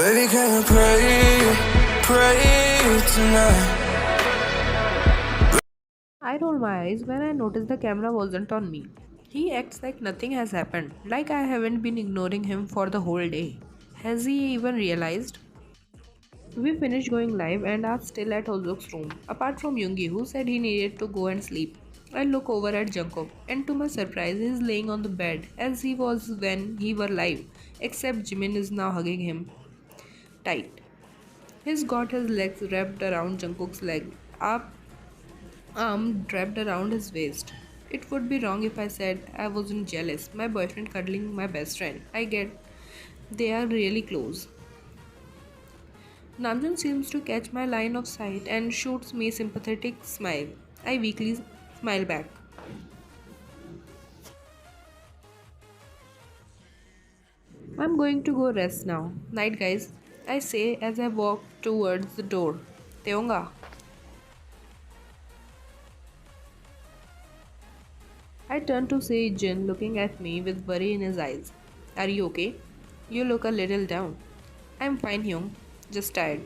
Baby, can you pray tonight? I roll my eyes when I notice the camera wasn't on me. He acts like nothing has happened, like I haven't been ignoring him for the whole day. Has he even realized? We finished going live and are still at Ozok's room, apart from Yoongi, who said he needed to go and sleep. I look over at Jungkook, and to my surprise, he is laying on the bed as he was when he were live, except Jimin is now hugging him tight. He's got his legs wrapped around Jungkook's leg, up arm wrapped around his waist. It would be wrong if I said I wasn't jealous. My boyfriend cuddling my best friend. I get they are really close. Namjoon seems to catch my line of sight and shoots me a sympathetic smile. I weakly smile back. I'm going to go rest now. Night, guys. I say as I walk towards the door. Teonga. I turn to see Jin looking at me with worry in his eyes. Are you okay? You look a little down. I'm fine, Hyung. Just tired.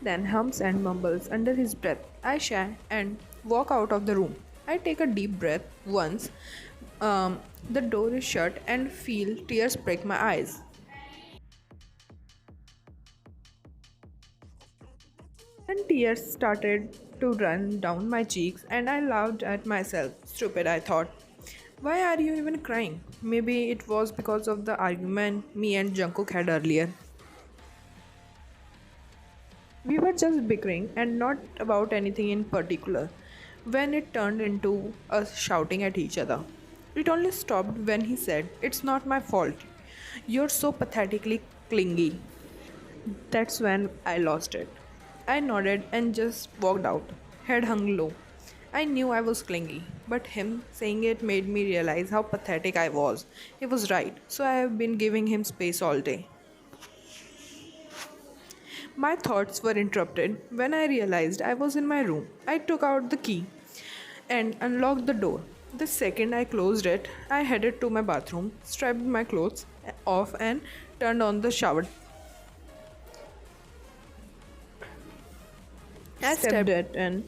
Then hums and mumbles under his breath. I shy and walk out of the room. I take a deep breath once. The door is shut and feel tears break my eyes. And tears started to run down my cheeks, and I laughed at myself. Stupid, I thought. Why are you even crying? Maybe it was because of the argument me and Jungkook had earlier. We were just bickering and not about anything in particular when it turned into us shouting at each other. It only stopped when he said, "It's not my fault. You're so pathetically clingy." That's when I lost it. I nodded and just walked out, head hung low. I knew I was clingy, but him saying it made me realize how pathetic I was. He was right, so I have been giving him space all day. My thoughts were interrupted when I realized I was in my room. I took out the key and unlocked the door. The second I closed it, I headed to my bathroom, stripped my clothes off, and turned on the shower. I stepped it in.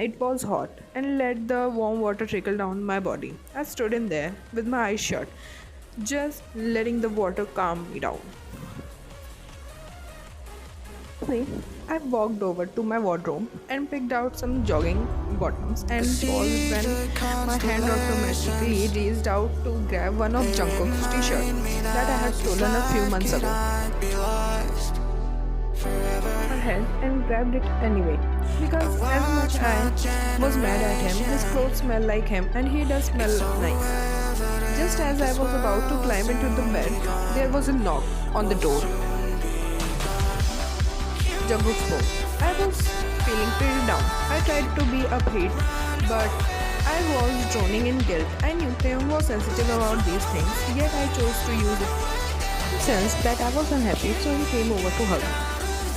It was hot and let the warm water trickle down my body. I stood in there with my eyes shut, just letting the water calm me down. See, I walked over to my wardrobe and picked out some jogging bottoms and paused when my hand automatically reached out to grab one of Jungkook's t-shirts that I had stolen a few months ago. My head and grabbed it anyway. Because as much I was mad at him, his clothes smell like him and he does smell nice. Just as I was about to climb into the bed, there was a knock on the door. Jungkook spoke. I was feeling pretty down. I tried to be upbeat, but I was drowning in guilt. I knew Taeyong was sensitive about these things, yet I chose to use it. He sensed that I was unhappy, so he came over to hug me.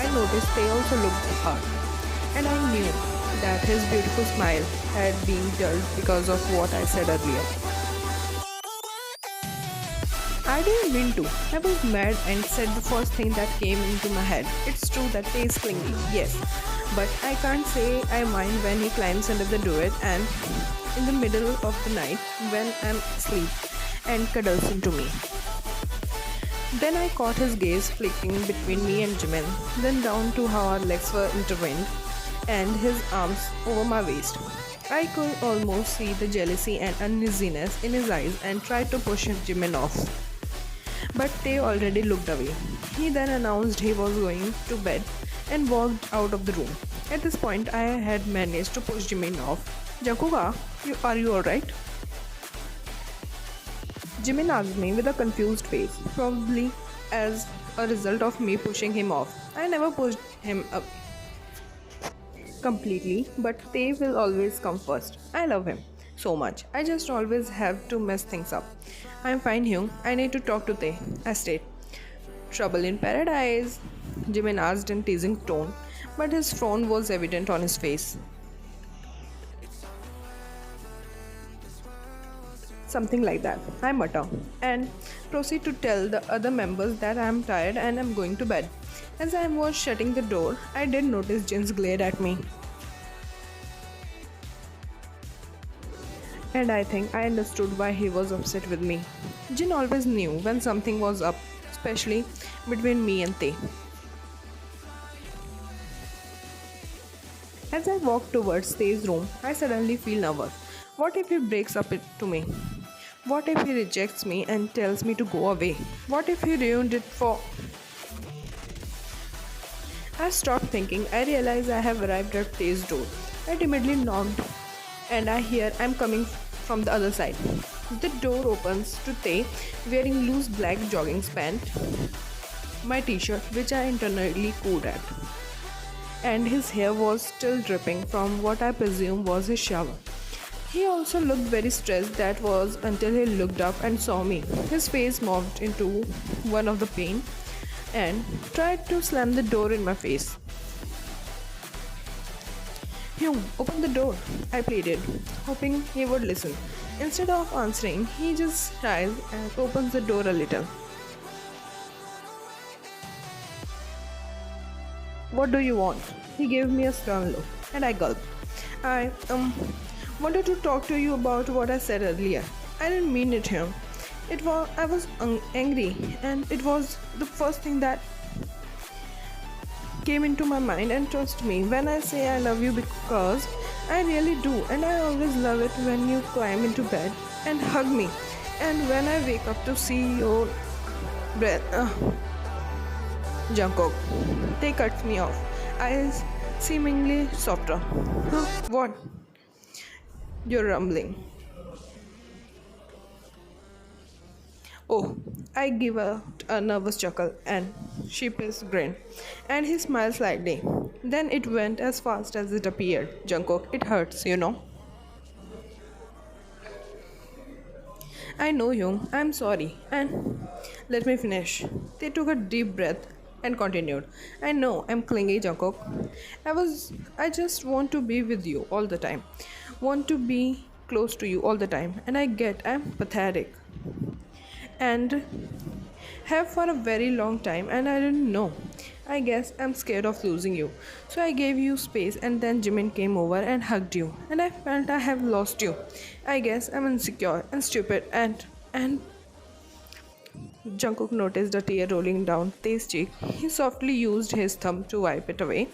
I noticed they also looked hurt, and I knew that his beautiful smile had been dulled because of what I said earlier. I didn't mean to. I was mad and said the first thing that came into my head. It's true that he is clingy, yes, but I can't say I mind when he climbs under the duvet and in the middle of the night when I'm asleep and cuddles into me. Then I caught his gaze flicking between me and Jimin, then down to how our legs were intertwined and his arms over my waist. I could almost see the jealousy and uneasiness in his eyes and tried to push Jimin off. But Tay already looked away. He then announced he was going to bed and walked out of the room. At this point, I had managed to push Jimin off. Jungkook, are you alright? Jimin asked me with a confused face, probably as a result of me pushing him off. I never pushed him up completely, but Tay will always come first. I love him so much. I just always have to mess things up. I'm fine, Hyung. I need to talk to Tay. I stayed. Trouble in paradise? Jimin asked in teasing tone, but his frown was evident on his face. Something like that, I mutter, and proceed to tell the other members that I am tired and am going to bed. As I was shutting the door, I did notice Jin's glare at me, and I think I understood why he was upset with me. Jin always knew when something was up, especially between me and Tae. As I walk towards Tae's room, I suddenly feel nervous. What if he breaks up it to me? What if he rejects me and tells me to go away? What if he ruined it for... I stopped thinking. I realize I have arrived at Tae's door. I timidly knocked and I hear I'm coming from the other side. The door opens to Tae wearing loose black jogging pants, my t-shirt which I internally cooed at, and his hair was still dripping from what I presume was his shower. He also looked very stressed, that was until he looked up and saw me. His face moved into one of the pane and tried to slam the door in my face. Hyung, open the door, I pleaded, hoping he would listen. Instead of answering, he just tries and opens the door a little. What do you want? He gave me a stern look, and I gulped. I wanted to talk to you about what I said earlier. I didn't mean it here. I was angry, and it was the first thing that came into my mind. And trust me when I say I love you, because I really do, and I always love it when you climb into bed and hug me, and when I wake up to see your breath. Jungkook. They cut me off, eyes seemingly softer. Huh? What? You're rumbling. Oh, I give out a nervous chuckle and sheepish grin, and he smiled slightly. Then it went as fast as it appeared. Jungkook, it hurts, you know. I know, Young. I'm sorry. And let me finish. They took a deep breath and continued. I know I'm clingy, Jungkook. I just want to be with you all the time. Want to be close to you all the time. And I get I'm pathetic. And have for a very long time, and I didn't know. I guess I'm scared of losing you. So I gave you space, and then Jimin came over and hugged you, and I felt I have lost you. I guess I'm insecure and stupid and Jungkook noticed a tear rolling down Tae's cheek. He softly used his thumb to wipe it away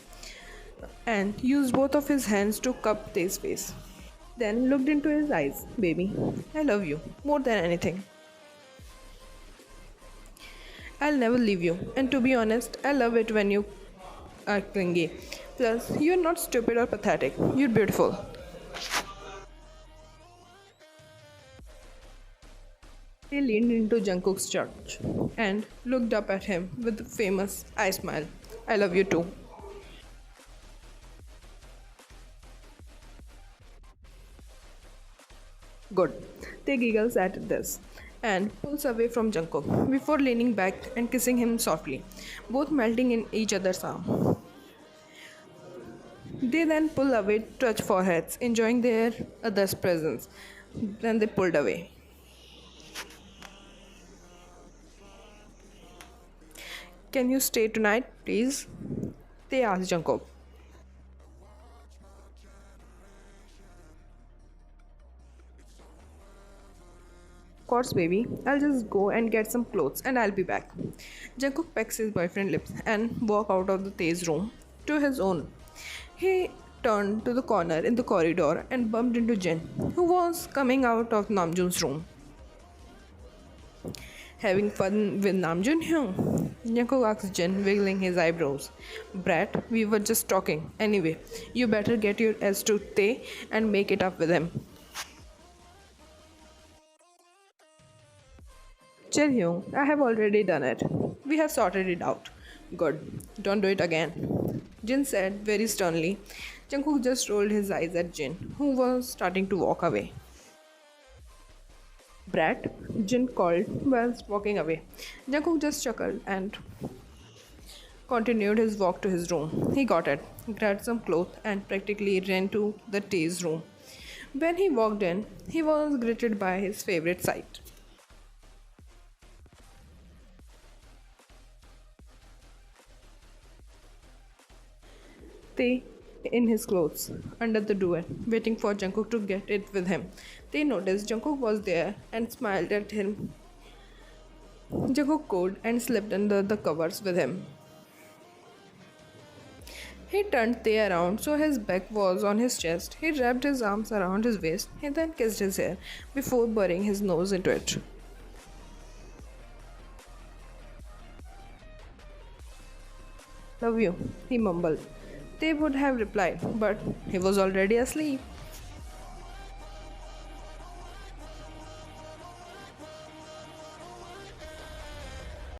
and used both of his hands to cup Tae's face. Then looked into his eyes. Baby, I love you more than anything. I'll never leave you, and to be honest, I love it when you are clingy. Plus, you're not stupid or pathetic, you're beautiful. They leaned into Jungkook's church and looked up at him with the famous eye smile. I love you too. Good. They giggles at this and pulls away from Jungkook before leaning back and kissing him softly, both melting in each other's arm. They then pull away, touch foreheads, enjoying their other's presence. Then they pulled away. Can you stay tonight, please? They asked Jungkook. Of course, baby. I'll just go and get some clothes and I'll be back. Jungkook pecks his boyfriend's lips and walked out of the Tae's room to his own. He turned to the corner in the corridor and bumped into Jin, who was coming out of Namjoon's room. Having fun with Namjoon Hyung? Jungkook asked Jin, wiggling his eyebrows. Brat, we were just talking. Anyway, you better get your ass to Tae and make it up with him. Chill, Hyung. I have already done it. We have sorted it out. Good. Don't do it again. Jin said very sternly. Jungkook just rolled his eyes at Jin, who was starting to walk away. Brat, Jin called whilst walking away. Jungkook just chuckled and continued his walk to his room. He got it, grabbed some clothes and practically ran to the Tae's room. When he walked in, he was greeted by his favorite sight. Tae in his clothes under the door, waiting for Jungkook to get it with him. They noticed Jungkook was there and smiled at him. Jungkook called and slept under the covers with him. He turned Tae around so his back was on his chest. He wrapped his arms around his waist. He then kissed his hair before burying his nose into it. Love you, he mumbled. They would have replied, but he was already asleep.